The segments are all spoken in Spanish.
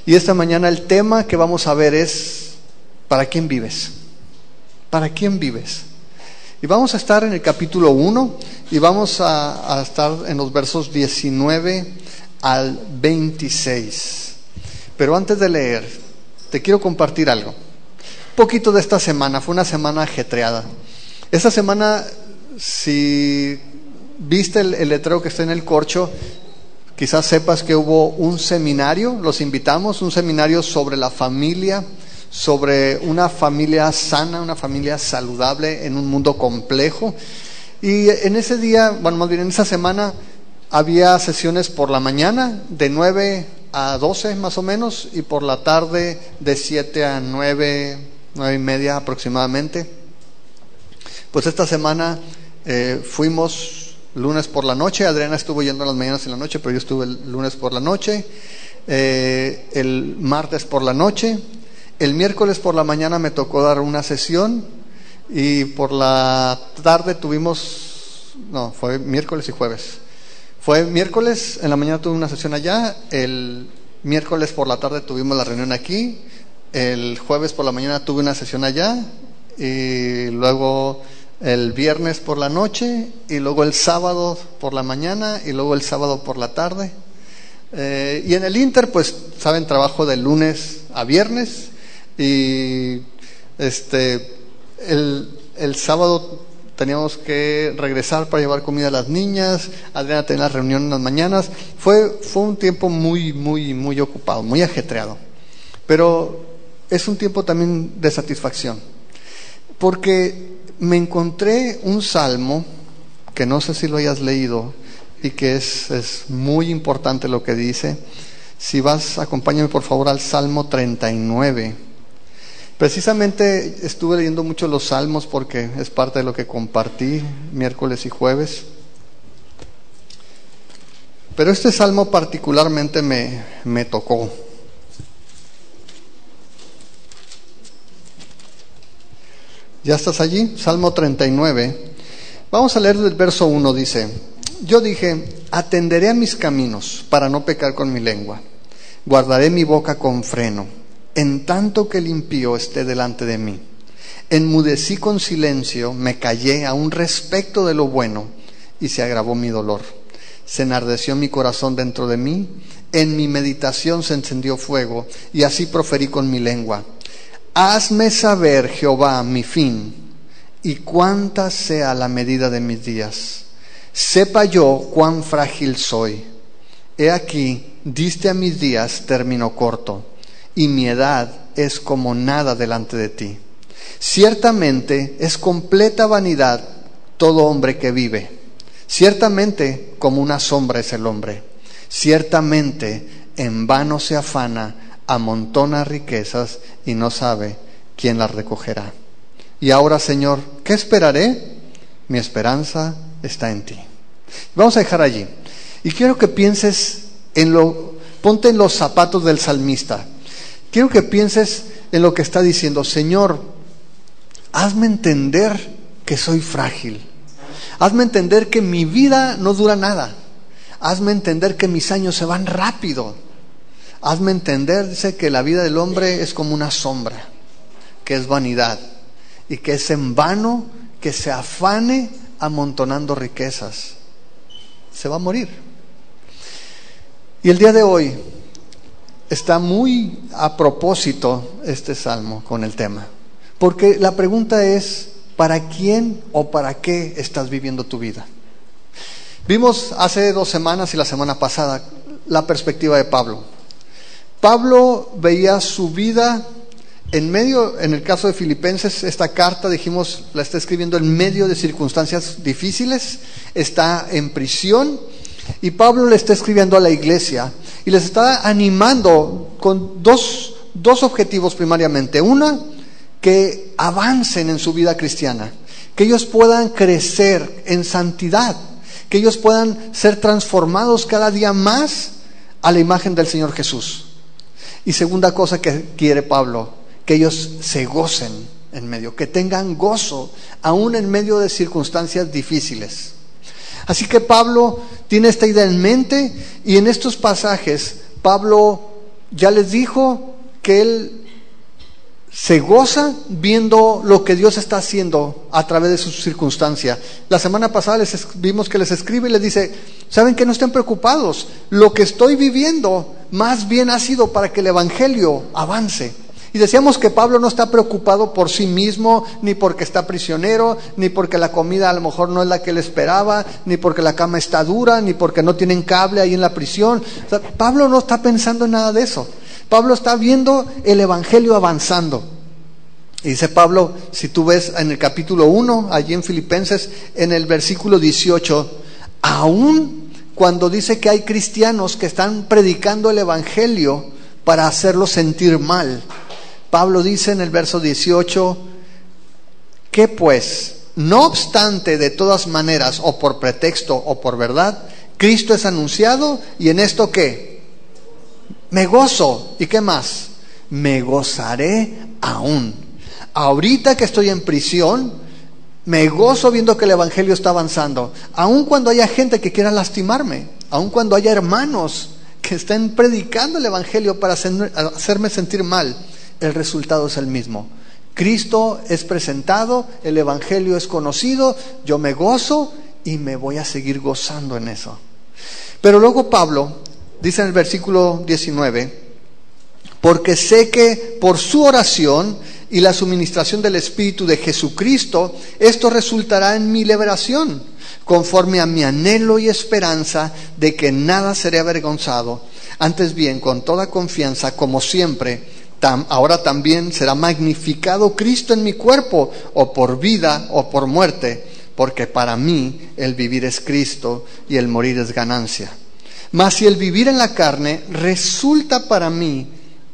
Y esta mañana el tema que vamos a ver es: ¿para quién vives? ¿Para quién vives? Y vamos a estar en el capítulo 1 y vamos a estar en los versos 19 al 26. Pero antes de leer, te quiero compartir algo. Un poquito de esta semana. Fue una semana ajetreada. Esta semana, si viste el letrero que está en el corcho, quizás sepas que hubo un seminario, los invitamos, un seminario sobre la familia, sobre una familia sana, una familia saludable en un mundo complejo. Y en ese día, bueno, más bien en esa semana, había sesiones por la mañana de 9 a 12 más o menos, y por la tarde de 7 a 9 y media aproximadamente. Pues esta semana fuimos lunes por la noche. Adriana estuvo yendo a las mañanas en la noche, pero yo estuve el lunes por la noche, el martes por la noche. El miércoles por la mañana me tocó dar una sesión, y por la tarde fue miércoles y jueves. Fue miércoles, en la mañana tuve una sesión allá, el miércoles por la tarde tuvimos la reunión aquí, el jueves por la mañana tuve una sesión allá, y luego el viernes por la noche, y luego el sábado por la mañana, y luego el sábado por la tarde. Y en el Inter, pues, saben, trabajo de lunes a viernes. Y el sábado teníamos que regresar para llevar comida a las niñas. Adriana tenía la reunión en las mañanas. Fue un tiempo muy ocupado, muy ajetreado. Pero es un tiempo también de satisfacción, porque me encontré un salmo que no sé si lo hayas leído y que es muy importante lo que dice. Si vas, acompáñame por favor al Salmo 39. Precisamente estuve leyendo mucho los salmos porque es parte de lo que compartí miércoles y jueves. Pero este salmo particularmente me tocó. ¿Ya estás allí? Salmo 39. Vamos a leer del verso 1, dice: Yo dije, atenderé a mis caminos para no pecar con mi lengua. Guardaré mi boca con freno, en tanto que el impío esté delante de mí. Enmudecí con silencio, me callé aún respecto de lo bueno, y se agravó mi dolor. Se enardeció mi corazón dentro de mí, en mi meditación se encendió fuego, y así proferí con mi lengua: Hazme saber, Jehová, mi fin, y cuánta sea la medida de mis días. Sepa yo cuán frágil soy. He aquí, diste a mis días término corto, y mi edad es como nada delante de ti. Ciertamente es completa vanidad todo hombre que vive. Ciertamente como una sombra es el hombre. Ciertamente en vano se afana, amontona riquezas y no sabe quién las recogerá. Y ahora, Señor, ¿qué esperaré? Mi esperanza está en ti. Vamos a dejar allí. Y quiero que pienses ponte en los zapatos del salmista. Quiero que pienses en lo que está diciendo: Señor, hazme entender que soy frágil. Hazme entender que mi vida no dura nada. Hazme entender que mis años se van rápido. Hazme entender, dice, que la vida del hombre es como una sombra, que es vanidad, y que es en vano que se afane amontonando riquezas. Se va a morir. Y el día de hoy está muy a propósito este salmo con el tema, porque la pregunta es: ¿para quién o para qué estás viviendo tu vida? Vimos hace 2 semanas y la semana pasada la perspectiva de Pablo. Pablo veía su vida en el caso de Filipenses, esta carta, dijimos, la está escribiendo en medio de circunstancias difíciles, está en prisión, y Pablo le está escribiendo a la iglesia y les está animando con dos objetivos primariamente. Una, que avancen en su vida cristiana, que ellos puedan crecer en santidad, que ellos puedan ser transformados cada día más a la imagen del Señor Jesús. Y segunda cosa que quiere Pablo, que ellos se gocen en medio, que tengan gozo aún en medio de circunstancias difíciles. Así que Pablo tiene esta idea en mente, y en estos pasajes Pablo ya les dijo que él se goza viendo lo que Dios está haciendo a través de su circunstancia. La semana pasada vimos que les escribe y les dice, ¿saben qué? No estén preocupados. Lo que estoy viviendo más bien ha sido para que el evangelio avance. Y decíamos que Pablo no está preocupado por sí mismo, ni porque está prisionero, ni porque la comida a lo mejor no es la que él esperaba, ni porque la cama está dura, ni porque no tienen cable ahí en la prisión. O sea, Pablo no está pensando en nada de eso. Pablo está viendo el evangelio avanzando. Y dice Pablo, si tú ves en el capítulo 1, allí en Filipenses, en el versículo 18, aún cuando dice que hay cristianos que están predicando el evangelio para hacerlos sentir mal, Pablo dice en el verso 18, que pues, no obstante, de todas maneras, o por pretexto o por verdad, Cristo es anunciado, y en esto ¿qué? Me gozo. ¿Y qué más? Me gozaré aún. Ahorita que estoy en prisión, me gozo viendo que el evangelio está avanzando. Aun cuando haya gente que quiera lastimarme, aun cuando haya hermanos que estén predicando el evangelio para hacerme sentir mal, el resultado es el mismo. Cristo es presentado, el evangelio es conocido, yo me gozo y me voy a seguir gozando en eso. Pero luego Pablo dice en el versículo 19, porque sé que por su oración y la suministración del Espíritu de Jesucristo, esto resultará en mi liberación, conforme a mi anhelo y esperanza de que nada seré avergonzado. Antes bien, con toda confianza, como siempre, ahora también será magnificado Cristo en mi cuerpo, o por vida o por muerte, porque para mí el vivir es Cristo y el morir es ganancia. Mas si el vivir en la carne resulta para mí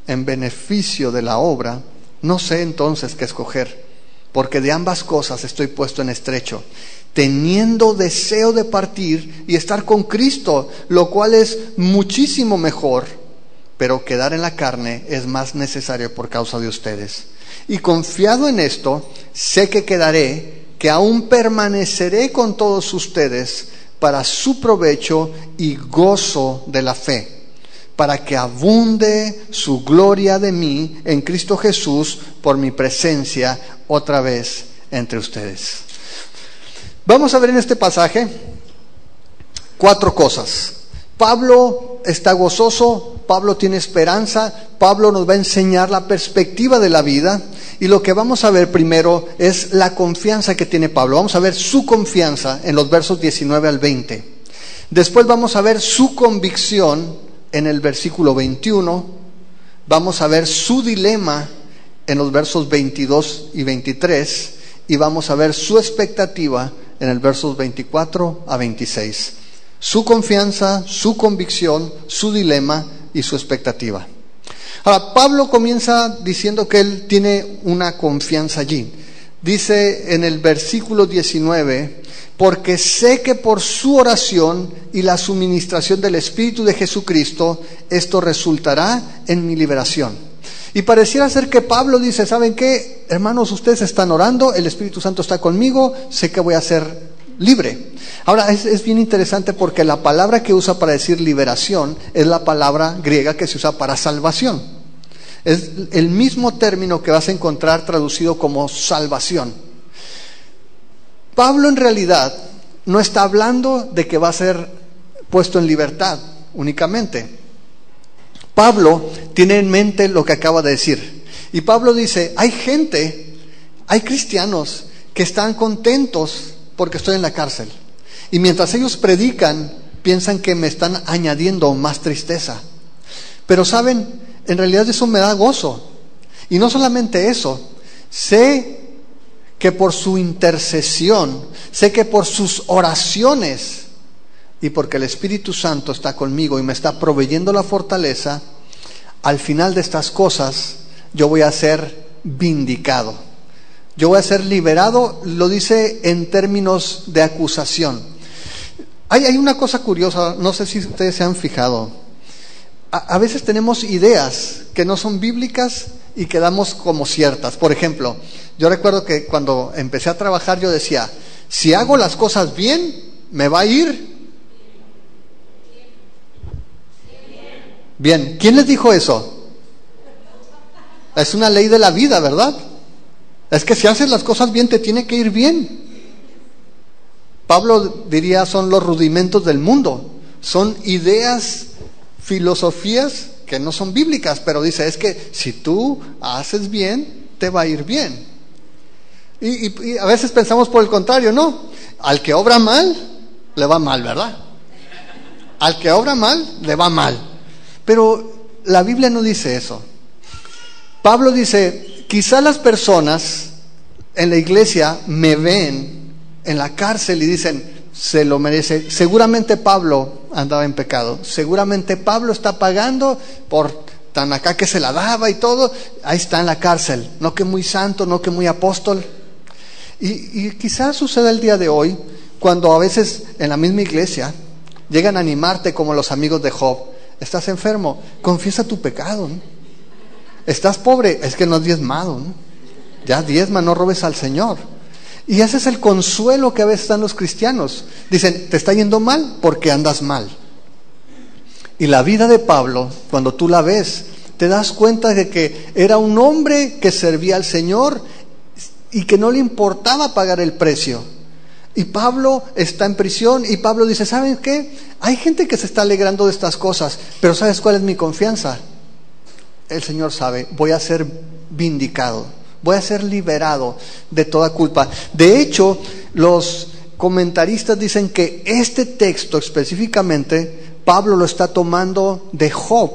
en beneficio de la obra, no sé entonces qué escoger, porque de ambas cosas estoy puesto en estrecho, teniendo deseo de partir y estar con Cristo, lo cual es muchísimo mejor, pero quedar en la carne es más necesario por causa de ustedes. Y confiado en esto, sé que quedaré, que aún permaneceré con todos ustedes para su provecho y gozo de la fe, para que abunde su gloria de mí en Cristo Jesús por mi presencia otra vez entre ustedes. Vamos a ver en este pasaje 4 cosas. Pablo está gozoso, Pablo tiene esperanza, Pablo nos va a enseñar la perspectiva de la vida, y lo que vamos a ver primero es la confianza que tiene Pablo. Vamos a ver su confianza en los versos 19 al 20. Después vamos a ver su convicción en el versículo 21. Vamos a ver su dilema en los versos 22 y 23. Y vamos a ver su expectativa en el versos 24 a 26. Su confianza, su convicción, su dilema y su expectativa. Ahora, Pablo comienza diciendo que él tiene una confianza allí. Dice en el versículo 19, porque sé que por su oración y la suministración del Espíritu de Jesucristo, esto resultará en mi liberación. Y pareciera ser que Pablo dice, ¿saben qué? Hermanos, ustedes están orando, el Espíritu Santo está conmigo, sé que voy a ser libre. Ahora, es bien interesante porque la palabra que usa para decir liberación es la palabra griega que se usa para salvación. Es el mismo término que vas a encontrar traducido como salvación. Pablo en realidad no está hablando de que va a ser puesto en libertad únicamente. Pablo tiene en mente lo que acaba de decir. Y Pablo dice, hay cristianos que están contentos porque estoy en la cárcel. Y mientras ellos predican, piensan que me están añadiendo más tristeza. Pero saben, en realidad eso me da gozo. Y no solamente eso, sé que por su intercesión, sé que por sus oraciones y porque el Espíritu Santo está conmigo y me está proveyendo la fortaleza, al final de estas cosas yo voy a ser vindicado. Yo voy a ser liberado, lo dice en términos de acusación. Hay una cosa curiosa, no sé si ustedes se han fijado. A veces tenemos ideas que no son bíblicas y que damos como ciertas. Por ejemplo, yo recuerdo que cuando empecé a trabajar yo decía, si hago las cosas bien, me va a ir Bien, ¿quién les dijo eso? Es una ley de la vida, ¿verdad? Es que si haces las cosas bien, te tiene que ir bien. Pablo diría, son los rudimentos del mundo. Son ideas, filosofías que no son bíblicas, pero dice, es que si tú haces bien, te va a ir bien. Y a veces pensamos por el contrario, no. Al que obra mal, le va mal, ¿verdad? Al que obra mal, le va mal. Pero la Biblia no dice eso. Pablo dice, quizá las personas en la iglesia me ven en la cárcel y dicen, se lo merece. Seguramente Pablo andaba en pecado. Seguramente Pablo está pagando por tan acá que se la daba y todo. Ahí está en la cárcel. No que muy santo, no que muy apóstol. Y quizás suceda el día de hoy, cuando a veces en la misma iglesia llegan a animarte como los amigos de Job. Estás enfermo, confiesa tu pecado, ¿no? Estás pobre, es que no has diezmado, ¿no? Ya diezma, no robes al Señor. Y ese es el consuelo que a veces dan los cristianos. Dicen, te está yendo mal porque andas mal. Y la vida de Pablo, cuando tú la ves, te das cuenta de que era un hombre que servía al Señor y que no le importaba pagar el precio. Y Pablo está en prisión y Pablo dice, ¿saben qué? Hay gente que se está alegrando de estas cosas, pero ¿sabes cuál es mi confianza? El Señor sabe, voy a ser vindicado, voy a ser liberado de toda culpa. De hecho, los comentaristas dicen que este texto específicamente, Pablo lo está tomando de Job,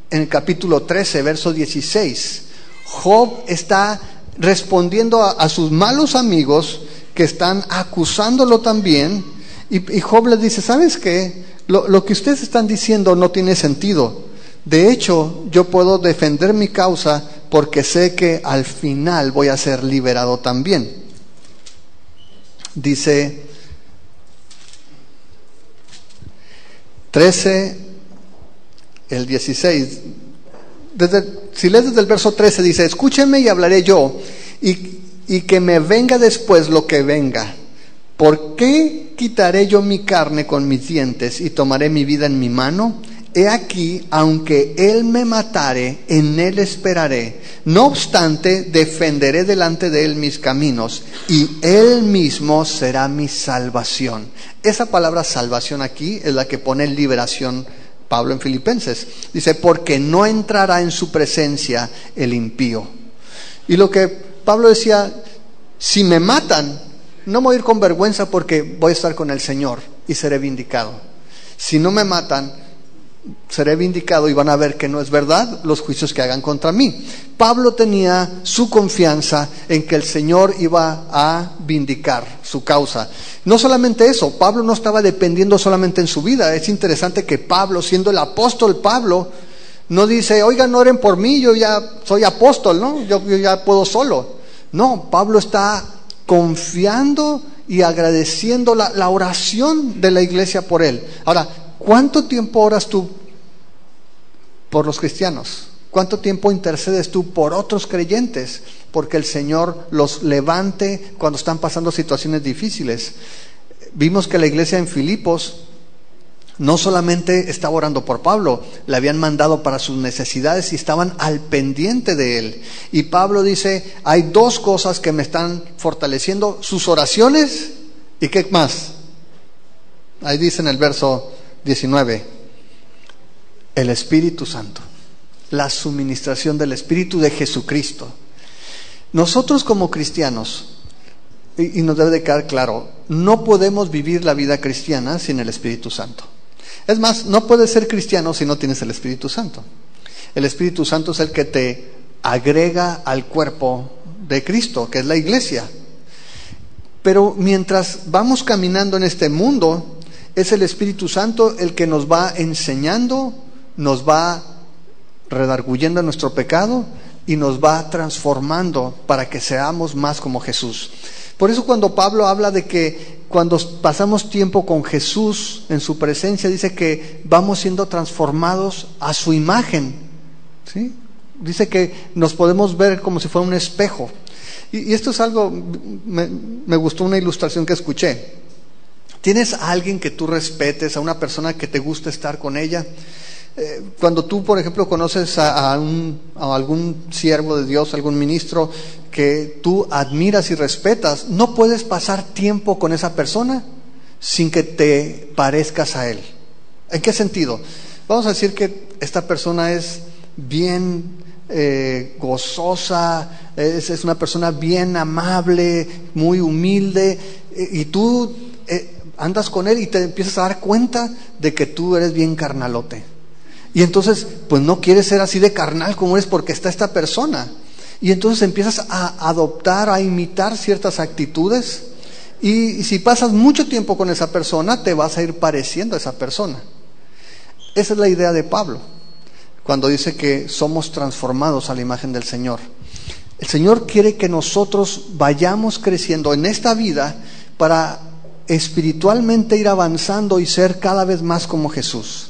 en el capítulo 13, verso 16. Job está respondiendo a sus malos amigos que están acusándolo también, y Job les dice, ¿sabes qué? Lo que ustedes están diciendo no tiene sentido. De hecho, yo puedo defender mi causa porque sé que al final voy a ser liberado también. Dice 13, el 16. Si lees desde el verso 13, dice, escúchenme y hablaré yo, y que me venga después lo que venga. ¿Por qué quitaré yo mi carne con mis dientes y tomaré mi vida en mi mano? He aquí, aunque él me matare, en él esperaré. No obstante, defenderé delante de él mis caminos, y él mismo será mi salvación. Esa palabra salvación aquí es la que pone liberación Pablo en Filipenses. Dice, porque no entrará en su presencia el impío. Y lo que Pablo decía, si me matan, no me voy a ir con vergüenza porque voy a estar con el Señor y seré vindicado. Si no me matan, seré vindicado y van a ver que no es verdad los juicios que hagan contra mí. Pablo tenía su confianza en que el Señor iba a vindicar su causa. No solamente eso, Pablo no estaba dependiendo solamente en su vida. Es interesante que Pablo, siendo el apóstol Pablo, no dice, oigan, no oren por mí, yo ya soy apóstol, ¿no? Yo ya puedo solo. No, Pablo está confiando y agradeciendo la oración de la iglesia por él. Ahora, ¿cuánto tiempo oras tú por los cristianos? ¿Cuánto tiempo intercedes tú por otros creyentes? Porque el Señor los levante cuando están pasando situaciones difíciles. Vimos que la iglesia en Filipos no solamente estaba orando por Pablo, le habían mandado para sus necesidades y estaban al pendiente de él. Y Pablo dice, hay dos cosas que me están fortaleciendo, sus oraciones y ¿qué más? Ahí dice en el verso 19, el Espíritu Santo, la suministración del Espíritu de Jesucristo. Nosotros como cristianos, y nos debe de quedar claro, no podemos vivir la vida cristiana sin el Espíritu Santo. Es más, no puedes ser cristiano si no tienes el Espíritu Santo. El Espíritu Santo es el que te agrega al cuerpo de Cristo, que es la iglesia. Pero mientras vamos caminando en este mundo, es el Espíritu Santo el que nos va enseñando, nos va redarguyendo nuestro pecado y nos va transformando para que seamos más como Jesús. Por eso cuando Pablo habla de que cuando pasamos tiempo con Jesús en su presencia, dice que vamos siendo transformados a su imagen, ¿sí? Dice que nos podemos ver como si fuera un espejo. Y esto es algo, me gustó una ilustración que escuché. ¿Tienes a alguien que tú respetes, a una persona que te gusta estar con ella? Cuando tú, por ejemplo, conoces a algún siervo de Dios, algún ministro que tú admiras y respetas, no puedes pasar tiempo con esa persona sin que te parezcas a él. ¿En qué sentido? Vamos a decir que esta persona es bien gozosa, es una persona bien amable, muy humilde, y tú andas con él y te empiezas a dar cuenta de que tú eres bien carnalote. Y entonces, pues no quieres ser así de carnal como eres porque está esta persona. Y entonces empiezas a adoptar, a imitar ciertas actitudes. Y si pasas mucho tiempo con esa persona, te vas a ir pareciendo a esa persona. Esa es la idea de Pablo, cuando dice que somos transformados a la imagen del Señor. El Señor quiere que nosotros vayamos creciendo en esta vida para espiritualmente ir avanzando y ser cada vez más como Jesús.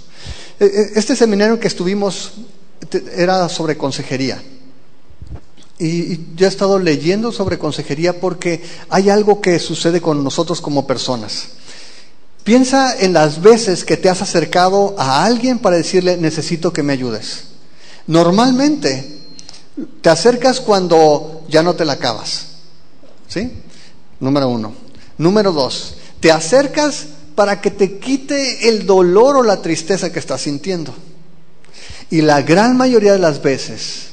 Este seminario que estuvimos era sobre consejería. Y yo he estado leyendo sobre consejería porque hay algo que sucede con nosotros como personas. Piensa en las veces que te has acercado a alguien para decirle, necesito que me ayudes. Normalmente te acercas cuando ya no te la acabas, ¿sí? Número 1. Número 2, te acercas para que te quite el dolor o la tristeza que estás sintiendo. Y la gran mayoría de las veces,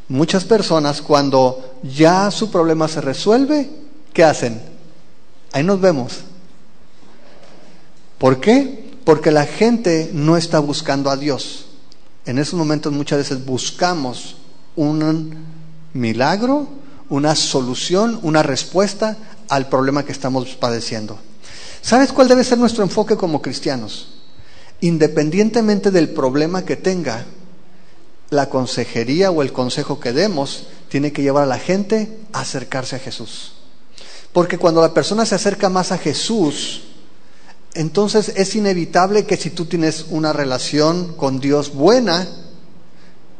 muchas personas, cuando ya su problema se resuelve, ¿qué hacen? Ahí nos vemos. ¿Por qué? Porque la gente no está buscando a Dios. En esos momentos muchas veces buscamos un milagro, una solución, una respuesta al problema que estamos padeciendo. ¿Sabes cuál debe ser nuestro enfoque como cristianos? Independientemente del problema que tenga, la consejería o el consejo que demos tiene que llevar a la gente a acercarse a Jesús. Porque cuando la persona se acerca más a Jesús, entonces es inevitable que si tú tienes una relación con Dios buena,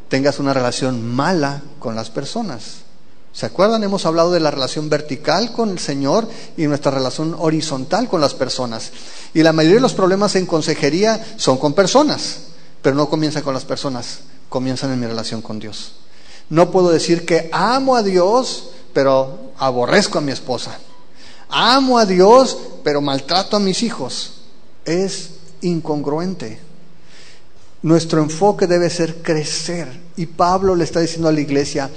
tengas una relación mala con las personas. ¿Se acuerdan? Hemos hablado de la relación vertical con el Señor y nuestra relación horizontal con las personas. Y la mayoría de los problemas en consejería son con personas, pero no comienzan con las personas, comienzan en mi relación con Dios. No puedo decir que amo a Dios, pero aborrezco a mi esposa. Amo a Dios, pero maltrato a mis hijos. Es incongruente. Nuestro enfoque debe ser crecer. Y Pablo le está diciendo a la iglesia,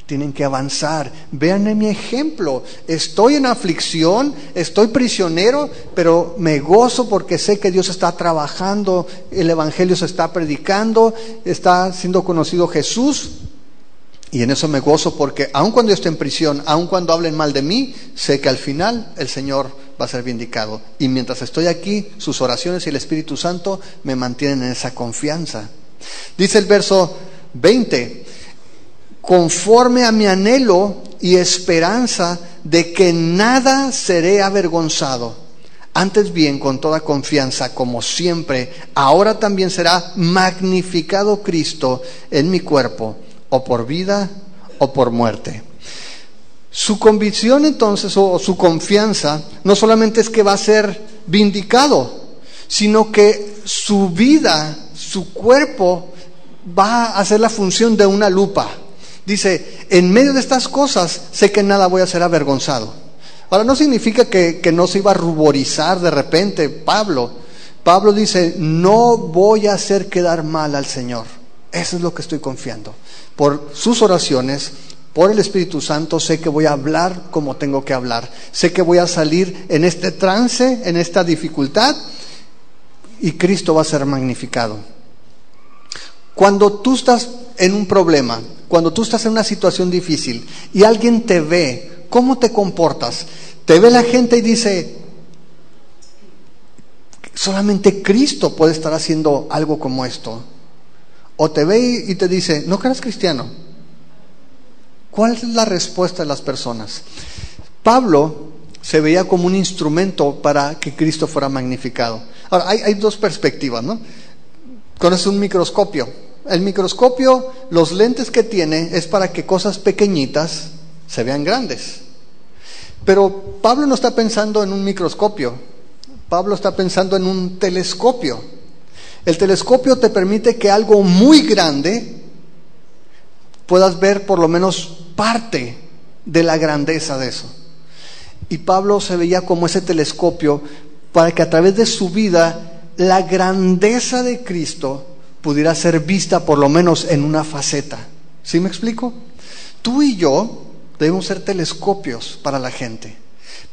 tienen que avanzar. Vean en mi ejemplo. Estoy en aflicción, estoy prisionero, pero me gozo porque sé que Dios está trabajando, el evangelio se está predicando, está siendo conocido Jesús. Y en eso me gozo porque aun cuando yo esté en prisión, aun cuando hablen mal de mí, sé que al final el Señor va a ser vindicado. Y mientras estoy aquí, sus oraciones y el Espíritu Santo me mantienen en esa confianza. Dice el verso 20, conforme a mi anhelo y esperanza de que nada seré avergonzado. Antes bien, con toda confianza, como siempre, ahora también será magnificado Cristo en mi cuerpo, o por vida o por muerte. Su convicción entonces, o su confianza, no solamente es que va a ser vindicado, sino que su vida, su cuerpo, va a hacer la función de una lupa. Dice, en medio de estas cosas, sé que nada voy a ser avergonzado. Ahora, no significa que no se iba a ruborizar de repente Pablo. Pablo dice, no voy a hacer quedar mal al Señor. Eso es lo que estoy confiando. Por sus oraciones, por el Espíritu Santo, sé que voy a hablar como tengo que hablar. Sé que voy a salir en este trance, en esta dificultad, y Cristo va a ser magnificado. Cuando tú estás en un problema, cuando tú estás en una situación difícil y alguien te ve, ¿cómo te comportas? Te ve la gente y dice, solamente Cristo puede estar haciendo algo como esto. O te ve y te dice, ¿no que eres cristiano? ¿Cuál es la respuesta de las personas? Pablo se veía como un instrumento para que Cristo fuera magnificado. Ahora, hay dos perspectivas, ¿no? Conoces un microscopio. El microscopio, los lentes que tiene es para que cosas pequeñitas se vean grandes. Pero Pablo no está pensando en un microscopio. Pablo está pensando en un telescopio. El telescopio te permite que algo muy grande puedas ver por lo menos parte de la grandeza de eso. Y Pablo se veía como ese telescopio para que a través de su vida la grandeza de Cristo pudiera ser vista por lo menos en una faceta. ¿Sí me explico? Tú y yo debemos ser telescopios para la gente,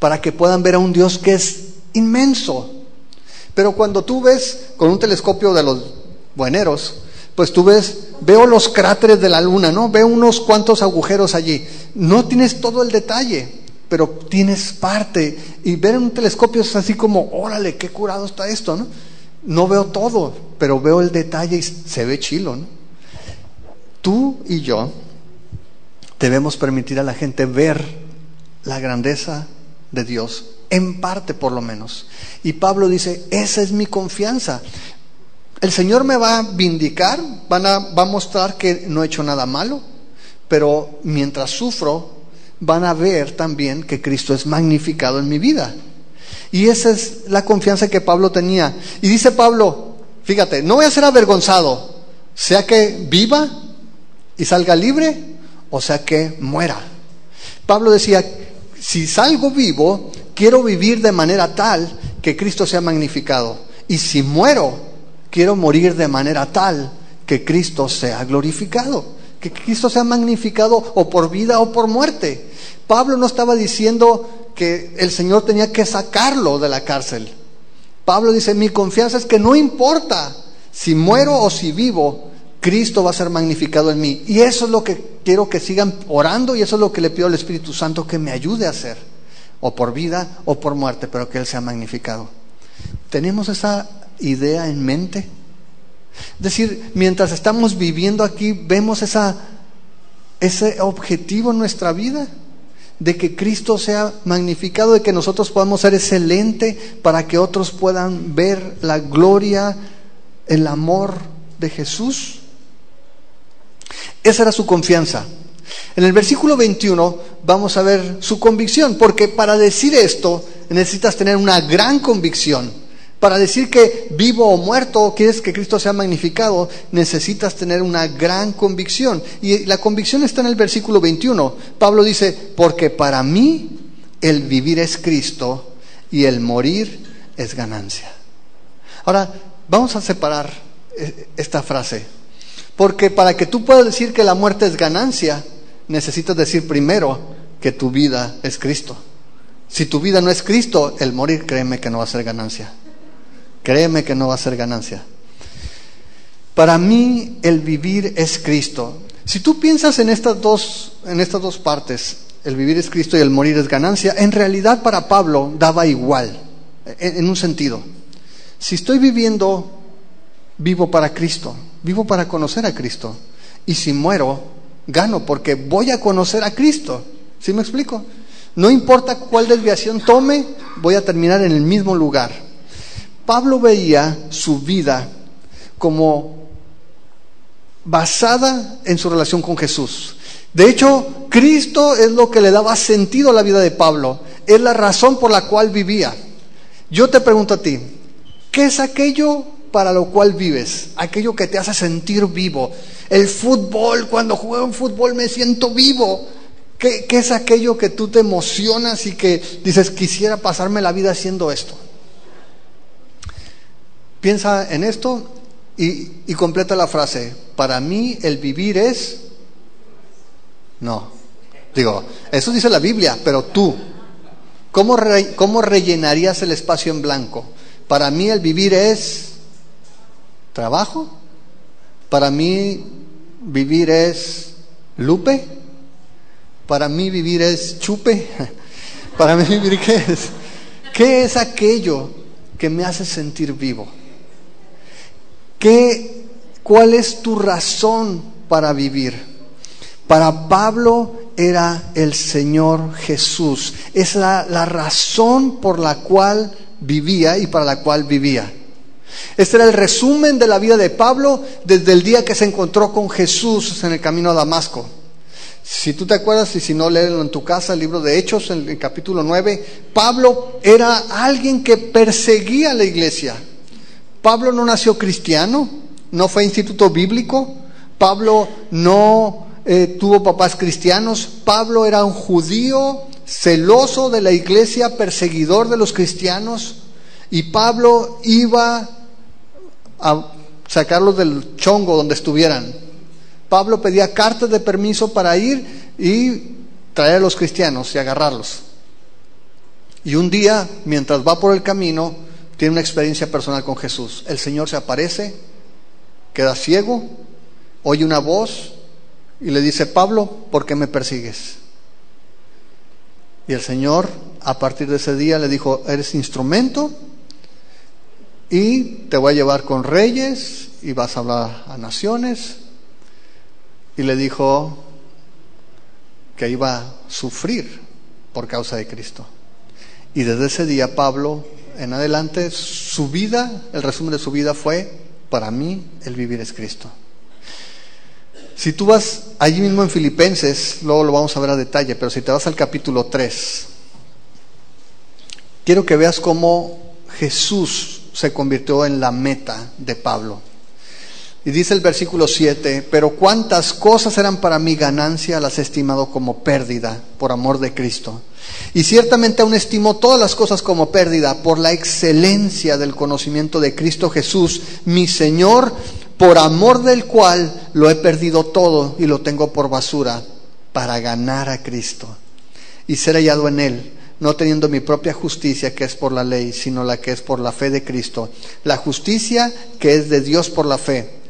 para que puedan ver a un Dios que es inmenso. Pero cuando tú ves con un telescopio de los bueneros, pues tú veo los cráteres de la luna, ¿no? Veo unos cuantos agujeros allí. No tienes todo el detalle, pero tienes parte. Y ver en un telescopio es así como, órale, qué curado está esto, ¿no? No veo todo, pero veo el detalle y se ve chilo, ¿no? Tú y yo debemos permitir a la gente ver la grandeza de Dios, en parte por lo menos. Y Pablo dice, esa es mi confianza. El Señor me va a vindicar, va a mostrar que no he hecho nada malo, pero mientras sufro, van a ver también que Cristo es magnificado en mi vida. Y esa es la confianza que Pablo tenía. Y dice Pablo, fíjate, no voy a ser avergonzado, sea que viva y salga libre, o sea que muera. Pablo decía, si salgo vivo, quiero vivir de manera tal que Cristo sea magnificado. Y si muero, quiero morir de manera tal que Cristo sea glorificado, que Cristo sea magnificado o por vida o por muerte. Pablo no estaba diciendo que el Señor tenía que sacarlo de la cárcel. Pablo dice, mi confianza es que no importa si muero o si vivo, Cristo va a ser magnificado en mí. Y eso es lo que quiero que sigan orando, y eso es lo que le pido al Espíritu Santo que me ayude a hacer, o por vida o por muerte, pero que Él sea magnificado. ¿Tenemos esa idea en mente? Es decir, mientras estamos viviendo aquí, vemos ese objetivo en nuestra vida, de que Cristo sea magnificado, de que nosotros podamos ser ese lente para que otros puedan ver la gloria, el amor de Jesús. Esa era su confianza. En el versículo 21 vamos a ver su convicción, porque para decir esto necesitas tener una gran convicción. Para decir que vivo o muerto quieres que Cristo sea magnificado, necesitas tener una gran convicción. Y la convicción está en el versículo 21. Pablo dice, porque para mí el vivir es Cristo y el morir es ganancia. Ahora, vamos a separar esta frase. Porque para que tú puedas decir que la muerte es ganancia, necesitas decir primero que tu vida es Cristo. Si tu vida no es Cristo, el morir, créeme que no va a ser ganancia. Créeme que no va a ser ganancia. Para mí el vivir es Cristo. Si tú piensas en estas dos partes, el vivir es Cristo y el morir es ganancia, en realidad para Pablo daba igual, en un sentido. Si estoy viviendo, vivo para Cristo, vivo para conocer a Cristo. Y si muero, gano porque voy a conocer a Cristo. ¿Sí me explico? No importa cuál desviación tome, voy a terminar en el mismo lugar. Pablo veía su vida como basada en su relación con Jesús. De hecho, Cristo es lo que le daba sentido a la vida de Pablo. Es la razón por la cual vivía. Yo te pregunto a ti, ¿qué es aquello para lo cual vives? Aquello que te hace sentir vivo. El fútbol, cuando juego en fútbol me siento vivo. ¿Qué es aquello que tú te emocionas y que dices, quisiera pasarme la vida haciendo esto? Piensa en esto y completa la frase. Para mí el vivir es... No. Digo, eso dice la Biblia, pero tú, ¿cómo rellenarías el espacio en blanco? Para mí el vivir es... ¿Trabajo? Para mí vivir es... ¿Lupe? Para mí vivir es... ¿Chupe? Para mí vivir, ¿qué es? ¿Qué es aquello que me hace sentir vivo? ¿Cuál es tu razón para vivir? Para Pablo era el Señor Jesús. Es la razón por la cual vivía y para la cual vivía. Este era el resumen de la vida de Pablo desde el día que se encontró con Jesús en el camino a Damasco. Si tú te acuerdas, y si no, léelo en tu casa, el libro de Hechos, en el capítulo 9, Pablo era alguien que perseguía a la iglesia. Pablo no nació cristiano, no fue a instituto bíblico, Pablo no tuvo papás cristianos. Pablo era un judío celoso de la iglesia, perseguidor de los cristianos, y Pablo iba a sacarlos del chongo donde estuvieran. Pablo pedía cartas de permiso para ir y traer a los cristianos y agarrarlos. Y un día, mientras va por el camino, tiene una experiencia personal con Jesús. El Señor se aparece, queda ciego, oye una voz y le dice: Pablo, ¿por qué me persigues? Y el Señor, a partir de ese día, le dijo: eres instrumento y te voy a llevar con reyes y vas a hablar a naciones. Y le dijo que iba a sufrir por causa de Cristo. Y desde ese día, Pablo en adelante, su vida, el resumen de su vida fue: para mí el vivir es Cristo. Si tú vas allí mismo en Filipenses, luego lo vamos a ver a detalle, pero si te vas al capítulo 3, quiero que veas cómo Jesús se convirtió en la meta de Pablo. Y dice el versículo 7: pero cuántas cosas eran para mí ganancia, las he estimado como pérdida por amor de Cristo. Y ciertamente aún estimo todas las cosas como pérdida por la excelencia del conocimiento de Cristo Jesús, mi Señor, por amor del cual lo he perdido todo y lo tengo por basura, para ganar a Cristo y ser hallado en Él, no teniendo mi propia justicia que es por la ley, sino la que es por la fe de Cristo, la justicia que es de Dios por la fe,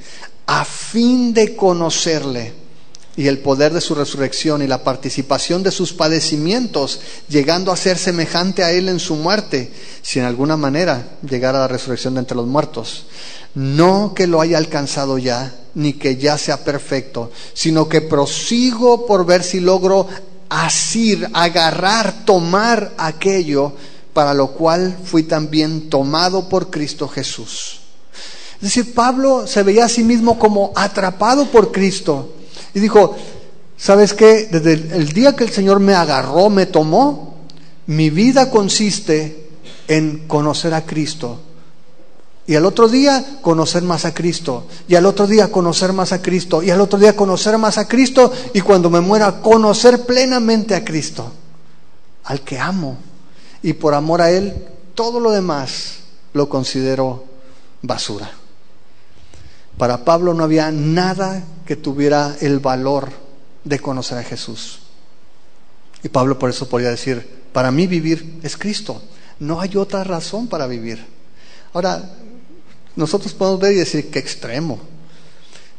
a fin de conocerle y el poder de su resurrección y la participación de sus padecimientos, llegando a ser semejante a Él en su muerte, si en alguna manera llegara a la resurrección de entre los muertos. No que lo haya alcanzado ya, ni que ya sea perfecto, sino que prosigo por ver si logro asir, agarrar, tomar aquello para lo cual fui también tomado por Cristo Jesús. Es decir, Pablo se veía a sí mismo como atrapado por Cristo. Y dijo: ¿sabes qué? Desde el día que el Señor me agarró, me tomó, mi vida consiste en conocer a Cristo. Y al otro día conocer más a Cristo. Y al otro día conocer más a Cristo. Y al otro día conocer más a Cristo. Y cuando me muera, conocer plenamente a Cristo, al que amo. Y por amor a Él, todo lo demás lo considero basura. Para Pablo no había nada que tuviera el valor de conocer a Jesús. Y Pablo por eso podía decir: para mí vivir es Cristo. No hay otra razón para vivir. Ahora, nosotros podemos ver y decir: qué extremo.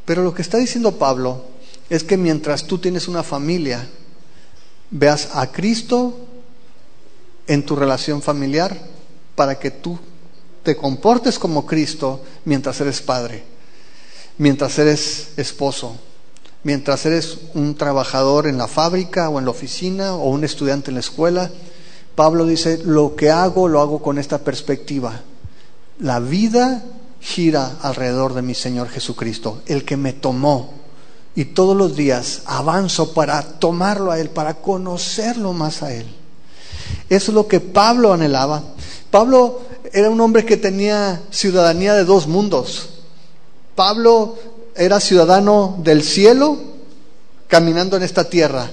Pero lo que está diciendo Pablo es que mientras tú tienes una familia, veas a Cristo en tu relación familiar para que tú te comportes como Cristo mientras eres padre, mientras eres esposo, mientras eres un trabajador en la fábrica o en la oficina o un estudiante en la escuela. Pablo dice: lo que hago, lo hago con esta perspectiva. La vida gira alrededor de mi Señor Jesucristo, el que me tomó, y todos los días avanzo para tomarlo a Él, para conocerlo más a Él. Eso es lo que Pablo anhelaba. Pablo era un hombre que tenía ciudadanía de dos mundos. Pablo era ciudadano del cielo, caminando en esta tierra,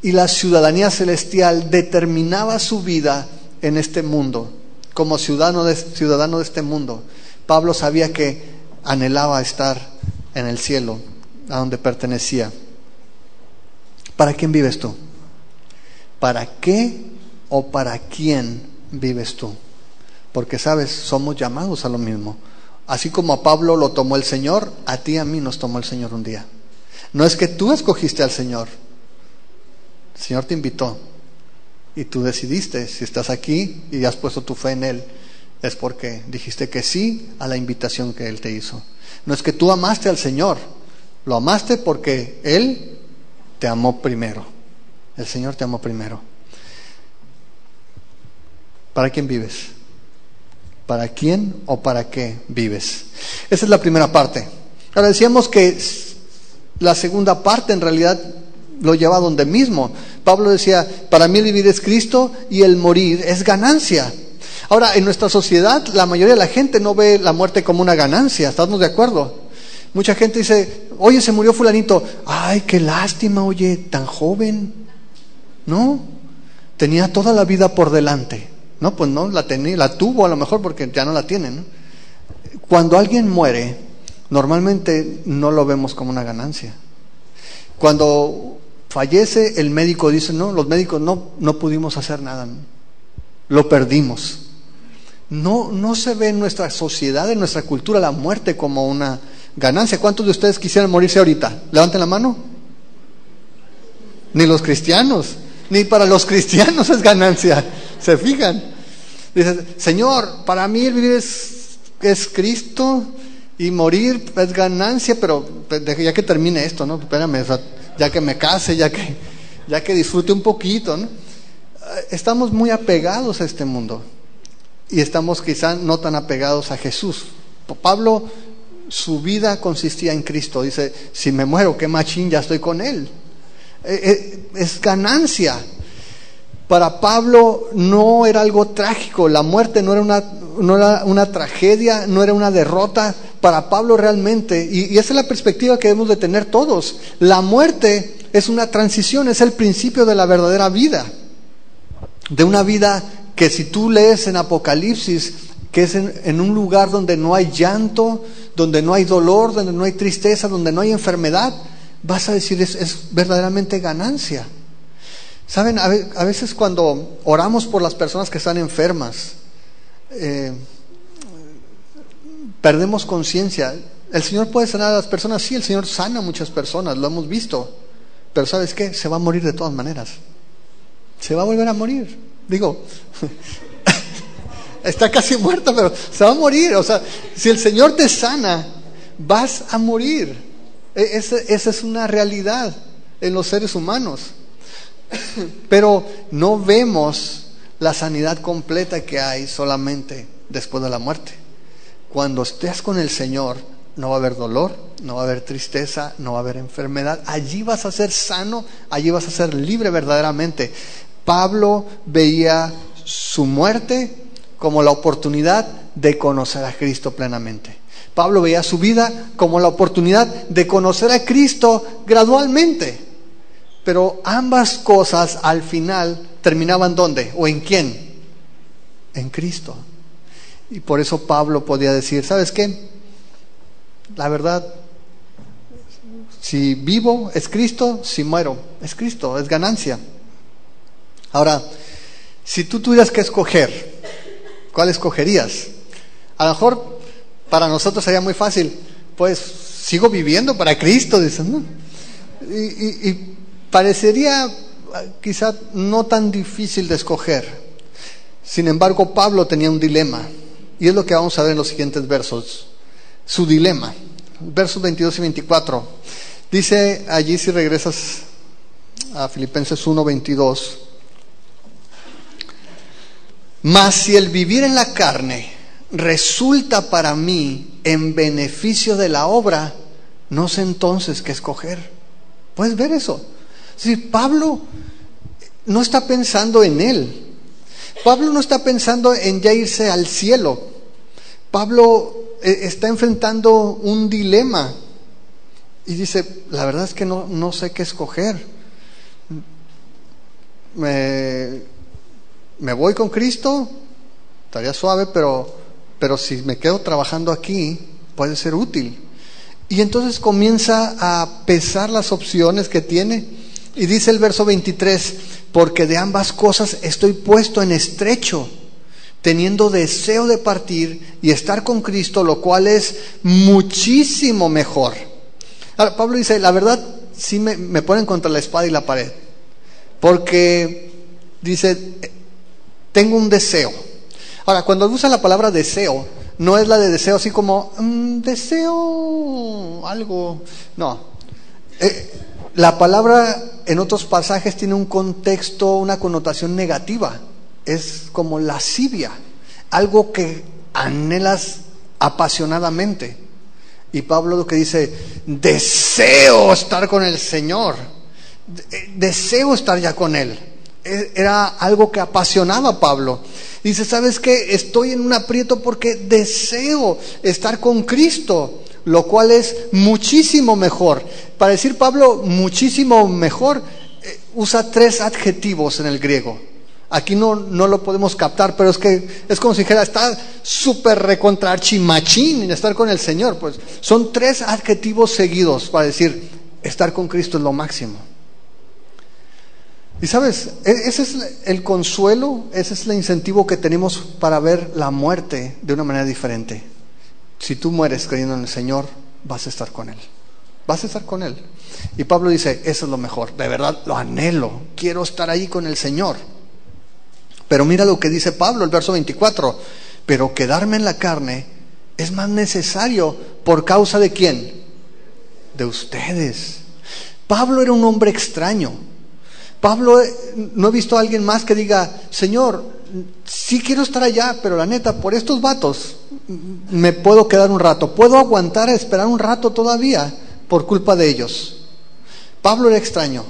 y la ciudadanía celestial determinaba su vida en este mundo. Como ciudadano de este mundo, Pablo sabía que anhelaba estar en el cielo, a donde pertenecía. ¿Para quién vives tú? ¿Para qué o para quién vives tú? Porque, sabes, somos llamados a lo mismo. Así como a Pablo lo tomó el Señor, a ti y a mí nos tomó el Señor un día. No es que tú escogiste al Señor. El Señor te invitó y tú decidiste. Si estás aquí y has puesto tu fe en Él, es porque dijiste que sí a la invitación que Él te hizo. No es que tú amaste al Señor, lo amaste porque Él te amó primero. El Señor te amó primero. ¿Para quién vives? ¿Para quién o para qué vives? Esa es la primera parte. Ahora decíamos que la segunda parte en realidad lo lleva donde mismo. Pablo decía: para mí el vivir es Cristo y el morir es ganancia. Ahora, en nuestra sociedad, la mayoría de la gente no ve la muerte como una ganancia, ¿estamos de acuerdo? Mucha gente dice, oye, se murió fulanito, ay, qué lástima, oye, tan joven. No, tenía toda la vida por delante. No, pues no, la tuvo a lo mejor porque ya no la tienen, ¿no? Cuando alguien muere, normalmente no lo vemos como una ganancia. Cuando fallece, el médico dice, no, los médicos no pudimos hacer nada, ¿no? Lo perdimos. No se ve en nuestra sociedad, en nuestra cultura, la muerte como una ganancia. ¿Cuántos de ustedes quisieran morirse ahorita? Levanten la mano. Ni los cristianos, ni para los cristianos es ganancia. ¿Se fijan? Dice, Señor, para mí el vivir es Cristo y morir es ganancia, pero ya que termine esto, ¿no? Espérame, ya que me case, ya que disfrute un poquito, ¿no? Estamos muy apegados a este mundo y estamos quizá no tan apegados a Jesús. Pablo, su vida consistía en Cristo. Dice, si me muero, qué machín, ya estoy con Él. Es ganancia. Para Pablo no era algo trágico, la muerte no era una tragedia, no era una derrota. Para Pablo realmente, y esa es la perspectiva que debemos de tener todos, la muerte es una transición, es el principio de la verdadera vida, de una vida que si tú lees en Apocalipsis, que es en un lugar donde no hay llanto, donde no hay dolor, donde no hay tristeza, donde no hay enfermedad, vas a decir es verdaderamente ganancia. Saben, a veces cuando oramos por las personas que están enfermas, perdemos conciencia. El Señor puede sanar a las personas, sí, el Señor sana a muchas personas, lo hemos visto, pero ¿sabes qué? Se va a morir de todas maneras. Se va a volver a morir. Digo, está casi muerto, pero se va a morir. O sea, si el Señor te sana, vas a morir. Esa es una realidad en los seres humanos. Pero no vemos la sanidad completa que hay solamente después de la muerte. Cuando estés con el Señor, no va a haber dolor, no va a haber tristeza, no va a haber enfermedad. Allí vas a ser sano, allí vas a ser libre verdaderamente. Pablo veía su muerte como la oportunidad de conocer a Cristo plenamente. Pablo veía su vida como la oportunidad de conocer a Cristo gradualmente. Pero ambas cosas al final terminaban ¿dónde? ¿O en quién? En Cristo. Y por eso Pablo podía decir, ¿sabes qué? La verdad, si vivo es Cristo, si muero es Cristo, es ganancia. Ahora, si tú tuvieras que escoger, ¿cuál escogerías? A lo mejor para nosotros sería muy fácil, pues sigo viviendo para Cristo, dicen, ¿no? Y parecería quizá no tan difícil de escoger. Sin embargo, Pablo tenía un dilema, y es lo que vamos a ver en los siguientes versos. Su dilema, versos 22 y 24. Dice allí, si regresas a Filipenses 1:22, mas si el vivir en la carne resulta para mí en beneficio de la obra, no sé entonces qué escoger. ¿Puedes ver eso? Si Pablo no está pensando en él, Pablo no está pensando en ya irse al cielo. Pablo está enfrentando un dilema y dice, la verdad es que no sé qué escoger. Me voy con Cristo, estaría suave, pero si me quedo trabajando aquí, puede ser útil. Y entonces comienza a pesar las opciones que tiene. Y dice el verso 23, porque de ambas cosas estoy puesto en estrecho, teniendo deseo de partir y estar con Cristo, lo cual es muchísimo mejor. Ahora, Pablo dice, la verdad, sí me ponen contra la espada y la pared, porque dice, tengo un deseo. Ahora, cuando usa la palabra deseo, no es la de deseo así como, deseo algo, no. La palabra en otros pasajes tiene un contexto, una connotación negativa. Es como lascivia, algo que anhelas apasionadamente. Y Pablo lo que dice, deseo estar con el Señor, deseo estar ya con Él. era algo que apasionaba a Pablo. Dice, ¿sabes qué? Estoy en un aprieto porque deseo estar con Cristo, lo cual es muchísimo mejor. Para decir Pablo muchísimo mejor, usa 3 adjetivos en el griego. Aquí no lo podemos captar, pero es que es como si dijera, está súper recontra archimachín en estar con el Señor. Pues son 3 adjetivos seguidos para decir, estar con Cristo es lo máximo. Y sabes, ese es el consuelo, ese es el incentivo que tenemos para ver la muerte de una manera diferente. Si tú mueres creyendo en el Señor, vas a estar con Él. Vas a estar con Él. Y Pablo dice, eso es lo mejor, de verdad lo anhelo, quiero estar ahí con el Señor. Pero mira lo que dice Pablo, el verso 24, pero quedarme en la carne es más necesario por causa de ¿quién? De ustedes. Pablo era un hombre extraño. Pablo, no he visto a alguien más que diga, Señor, sí quiero estar allá, pero la neta, por estos vatos me puedo quedar un rato, puedo aguantar a esperar un rato todavía por culpa de ellos. Pablo era extraño.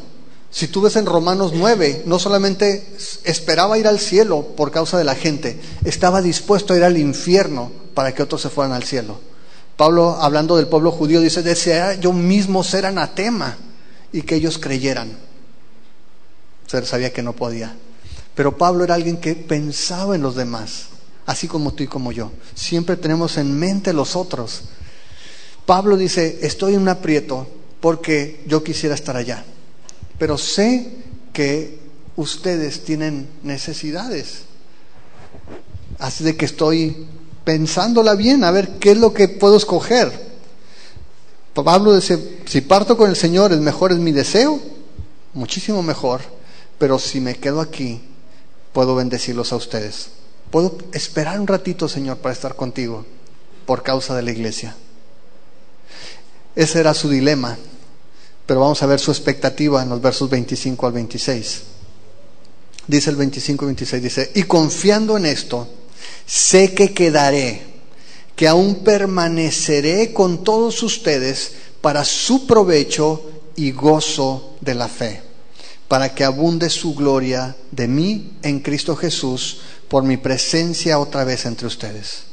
Si tú ves en Romanos 9, no solamente esperaba ir al cielo por causa de la gente, estaba dispuesto a ir al infierno para que otros se fueran al cielo. Pablo, hablando del pueblo judío, dice, deseaba yo mismo ser anatema y que ellos creyeran. Sabía que no podía. Pero Pablo era alguien que pensaba en los demás, así como tú y como yo. Siempre tenemos en mente los otros. Pablo dice, estoy en un aprieto porque yo quisiera estar allá, pero sé que ustedes tienen necesidades. Así de que estoy pensándola bien, a ver qué es lo que puedo escoger. Pablo dice, si parto con el Señor, es mi deseo, muchísimo mejor. Pero si me quedo aquí, puedo bendecirlos a ustedes. Puedo esperar un ratito, Señor, para estar contigo por causa de la iglesia. Ese era su dilema. Pero vamos a ver su expectativa en los versos 25 al 26. Dice el 25 y 26, dice, y confiando en esto, sé que quedaré, que aún permaneceré con todos ustedes para su provecho y gozo de la fe, para que abunde su gloria de mí en Cristo Jesús por mi presencia otra vez entre ustedes.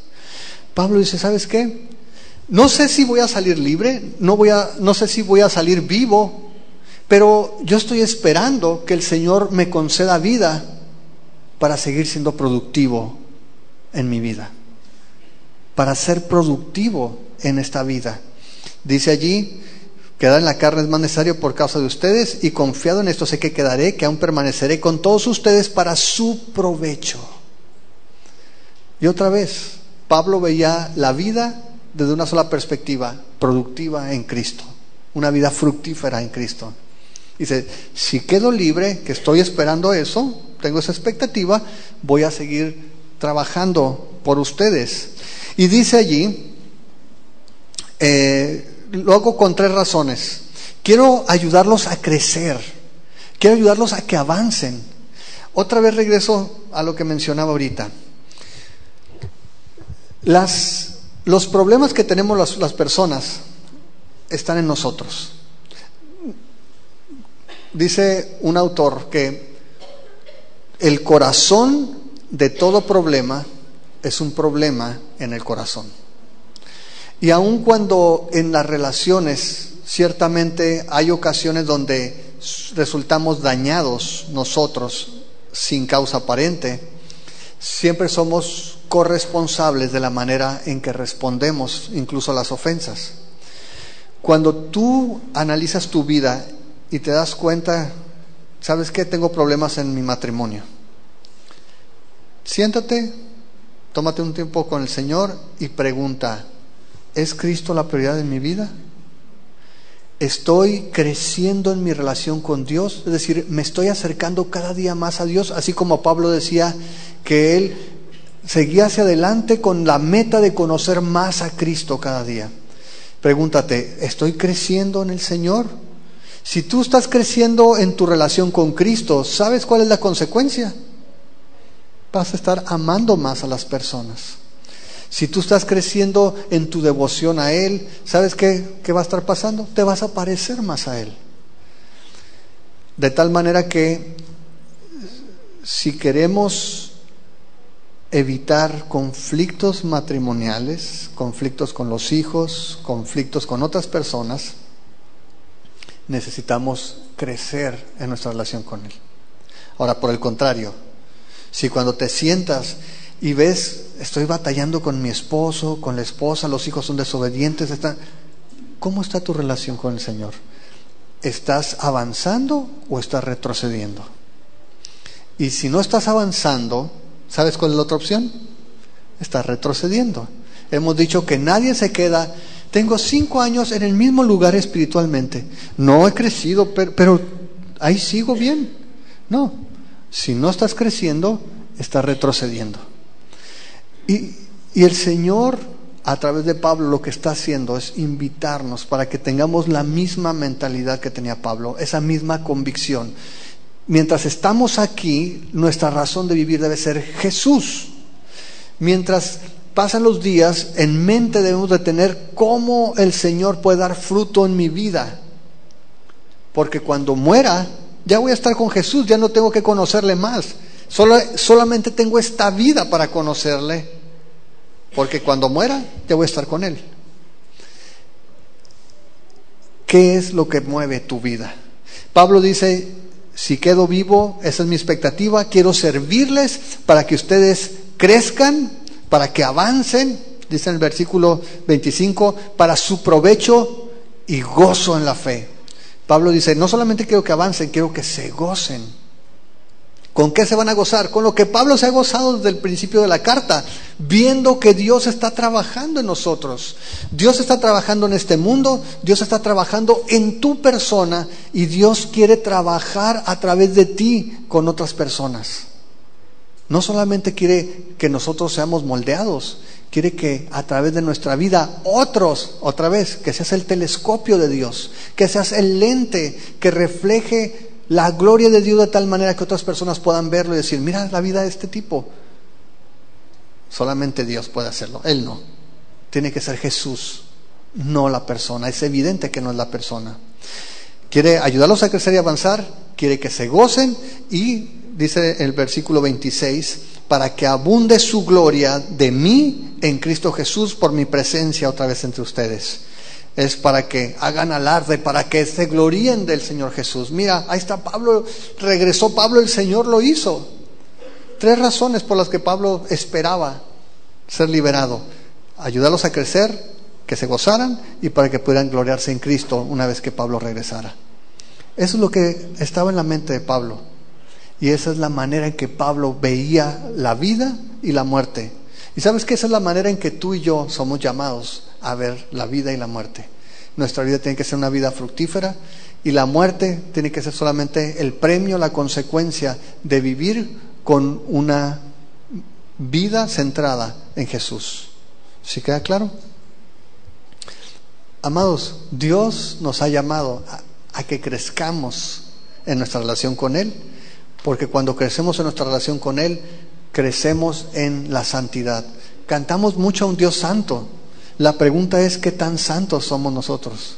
Pablo dice, ¿sabes qué? No sé si voy a salir libre, no sé si voy a salir vivo, pero yo estoy esperando que el Señor me conceda vida para seguir siendo productivo en mi vida, para ser productivo en esta vida. Dice allí, quedar en la carne es más necesario por causa de ustedes, y confiado en esto sé que quedaré, que aún permaneceré con todos ustedes para su provecho. Y otra vez, Pablo veía la vida desde una sola perspectiva, productiva en Cristo, una vida fructífera en Cristo. Dice, si quedo libre, que estoy esperando eso, tengo esa expectativa, voy a seguir trabajando por ustedes. Y dice allí, lo hago con 3 razones. Quiero ayudarlos a crecer, quiero ayudarlos a que avancen. Otra vez regreso a lo que mencionaba ahorita. Los problemas que tenemos las personas están en nosotros. Dice un autor que el corazón de todo problema es un problema en el corazón. Y aun cuando en las relaciones ciertamente hay ocasiones donde resultamos dañados nosotros sin causa aparente, siempre somos corresponsables de la manera en que respondemos incluso a las ofensas. Cuando tú analizas tu vida y te das cuenta, ¿sabes qué? Tengo problemas en mi matrimonio. Siéntate, tómate un tiempo con el Señor y pregunta, ¿es Cristo la prioridad en mi vida? ¿Estoy creciendo en mi relación con Dios? Es decir, ¿me estoy acercando cada día más a Dios? Así como Pablo decía que él seguía hacia adelante con la meta de conocer más a Cristo cada día. Pregúntate, ¿estoy creciendo en el Señor? Si tú estás creciendo en tu relación con Cristo, ¿sabes cuál es la consecuencia? Vas a estar amando más a las personas. Si tú estás creciendo en tu devoción a Él, ¿sabes qué va a estar pasando? Te vas a parecer más a Él. De tal manera que si queremos evitar conflictos matrimoniales, conflictos con los hijos, conflictos con otras personas, necesitamos crecer en nuestra relación con Él. Ahora, por el contrario, si cuando te sientas y ves, estoy batallando con mi esposo, con la esposa, los hijos son desobedientes, ¿cómo está tu relación con el Señor? ¿Estás avanzando o estás retrocediendo? Y si no estás avanzando, ¿sabes cuál es la otra opción? Estás retrocediendo. Hemos dicho que nadie se queda. Tengo 5 años en el mismo lugar espiritualmente. No he crecido, pero ahí sigo bien. No, si no estás creciendo, estás retrocediendo. Y el Señor, a través de Pablo, lo que está haciendo es invitarnos para que tengamos la misma mentalidad que tenía Pablo, esa misma convicción. Mientras estamos aquí, nuestra razón de vivir debe ser Jesús. Mientras pasan los días, en mente debemos de tener cómo el Señor puede dar fruto en mi vida. Porque cuando muera, ya voy a estar con Jesús, ya no tengo que conocerle más. Solamente tengo esta vida para conocerle. Porque cuando muera, ya voy a estar con Él. ¿Qué es lo que mueve tu vida? Pablo dice, si quedo vivo, esa es mi expectativa, quiero servirles para que ustedes crezcan, para que avancen, dice en el versículo 25, para su provecho y gozo en la fe. Pablo dice, no solamente quiero que avancen, quiero que se gocen. ¿Con qué se van a gozar? Con lo que Pablo se ha gozado desde el principio de la carta, viendo que Dios está trabajando en nosotros. Dios está trabajando en este mundo, Dios está trabajando en tu persona y Dios quiere trabajar a través de ti con otras personas. No solamente quiere que nosotros seamos moldeados, quiere que a través de nuestra vida otros, otra vez, que seas el telescopio de Dios, que seas el lente que refleje la gloria de Dios de tal manera que otras personas puedan verlo y decir, mira la vida de este tipo. Solamente Dios puede hacerlo, Él no. Tiene que ser Jesús, no la persona. Es evidente que no es la persona. Quiere ayudarlos a crecer y avanzar, quiere que se gocen y, dice el versículo 26, para que abunde su gloria de mí en Cristo Jesús por mi presencia otra vez entre ustedes. Es para que hagan alarde, para que se gloríen del Señor Jesús. Mira, ahí está Pablo, regresó Pablo, el Señor lo hizo. 3 razones por las que Pablo esperaba ser liberado: ayudarlos a crecer, que se gozaran y para que pudieran gloriarse en Cristo una vez que Pablo regresara. Eso es lo que estaba en la mente de Pablo. Y esa es la manera en que Pablo veía la vida y la muerte. Y sabes que esa es la manera en que tú y yo somos llamados a ver la vida y la muerte. Nuestra vida tiene que ser una vida fructífera y la muerte tiene que ser solamente el premio, la consecuencia de vivir con una vida centrada en Jesús. ¿Sí queda claro? Amados, Dios nos ha llamado a que crezcamos en nuestra relación con Él, porque cuando crecemos en nuestra relación con Él, crecemos en la santidad. Cantamos mucho a un Dios santo. La pregunta es, ¿qué tan santos somos nosotros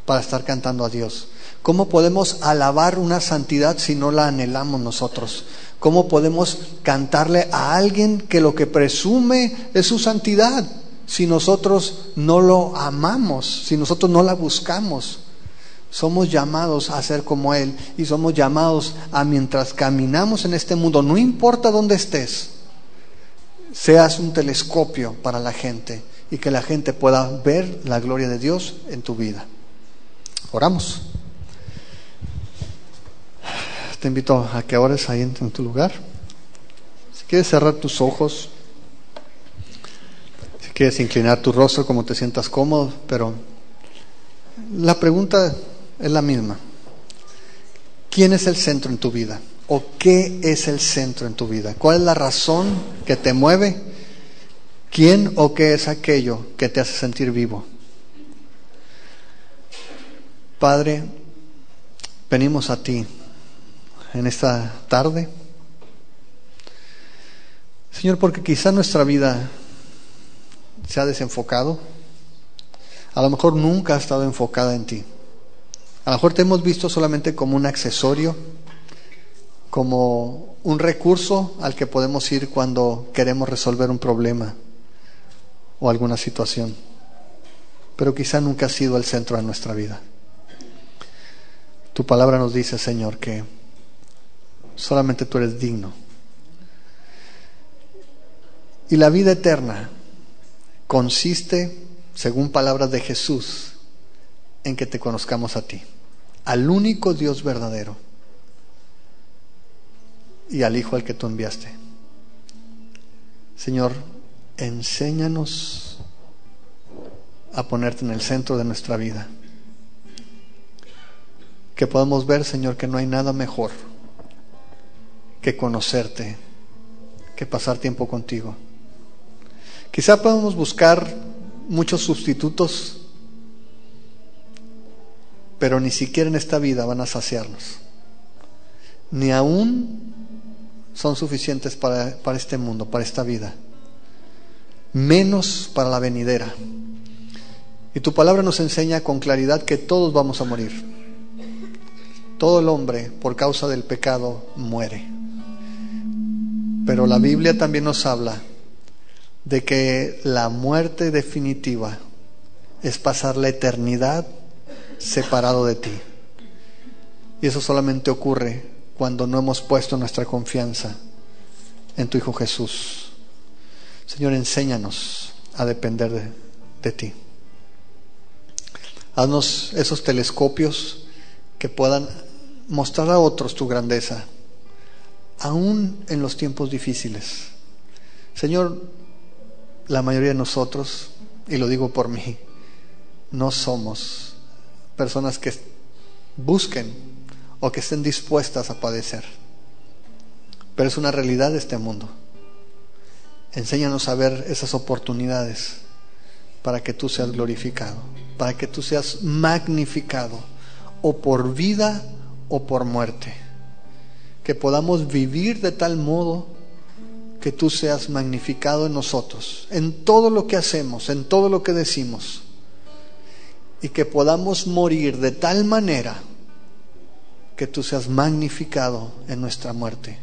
para estar cantando a Dios? ¿Cómo podemos alabar una santidad si no la anhelamos nosotros? ¿Cómo podemos cantarle a alguien que lo que presume es su santidad si nosotros no lo amamos, si nosotros no la buscamos? Somos llamados a ser como Él y somos llamados a, mientras caminamos en este mundo, no importa dónde estés, seas un telescopio para la gente y que la gente pueda ver la gloria de Dios en tu vida. Oramos. Te invito a que ores ahí en tu lugar. Si quieres cerrar tus ojos, si quieres inclinar tu rostro como te sientas cómodo, pero la pregunta es la misma. ¿Quién es el centro en tu vida? ¿O qué es el centro en tu vida? ¿Cuál es la razón que te mueve? ¿Quién o qué es aquello que te hace sentir vivo? Padre, venimos a ti en esta tarde, Señor, porque quizá nuestra vida se ha desenfocado. A lo mejor nunca ha estado enfocada en ti. A lo mejor te hemos visto solamente como un accesorio como un recurso al que podemos ir cuando queremos resolver un problema o alguna situación, pero quizá nunca ha sido el centro de nuestra vida. Tu palabra nos dice, Señor, que solamente tú eres digno. Y la vida eterna consiste, según palabras de Jesús, en que te conozcamos a ti, al único Dios verdadero, y al Hijo al que tú enviaste. Señor, enséñanos a ponerte en el centro de nuestra vida. Que podamos ver, Señor, que no hay nada mejor que conocerte, que pasar tiempo contigo. Quizá podamos buscar muchos sustitutos, pero ni siquiera en esta vida van a saciarnos. Ni aún son suficientes para este mundo, para esta vida, menos para la venidera. Y tu palabra nos enseña con claridad que todos vamos a morir. Todo el hombre, por causa del pecado, muere. Pero la Biblia también nos habla de que la muerte definitiva es pasar la eternidad separado de ti. Y eso solamente ocurre cuando no hemos puesto nuestra confianza en tu Hijo Jesús. Señor, enséñanos a depender de ti. Haznos esos telescopios que puedan mostrar a otros tu grandeza, aún en los tiempos difíciles. Señor, la mayoría de nosotros, y lo digo por mí, no somos personas que busquen o que estén dispuestas a padecer, pero es una realidad de este mundo. Enséñanos a ver esas oportunidades para que tú seas glorificado, para que tú seas magnificado, o por vida o por muerte. Que podamos vivir de tal modo que tú seas magnificado en nosotros, en todo lo que hacemos, en todo lo que decimos, y que podamos morir de tal manera que tú seas magnificado en nuestra muerte.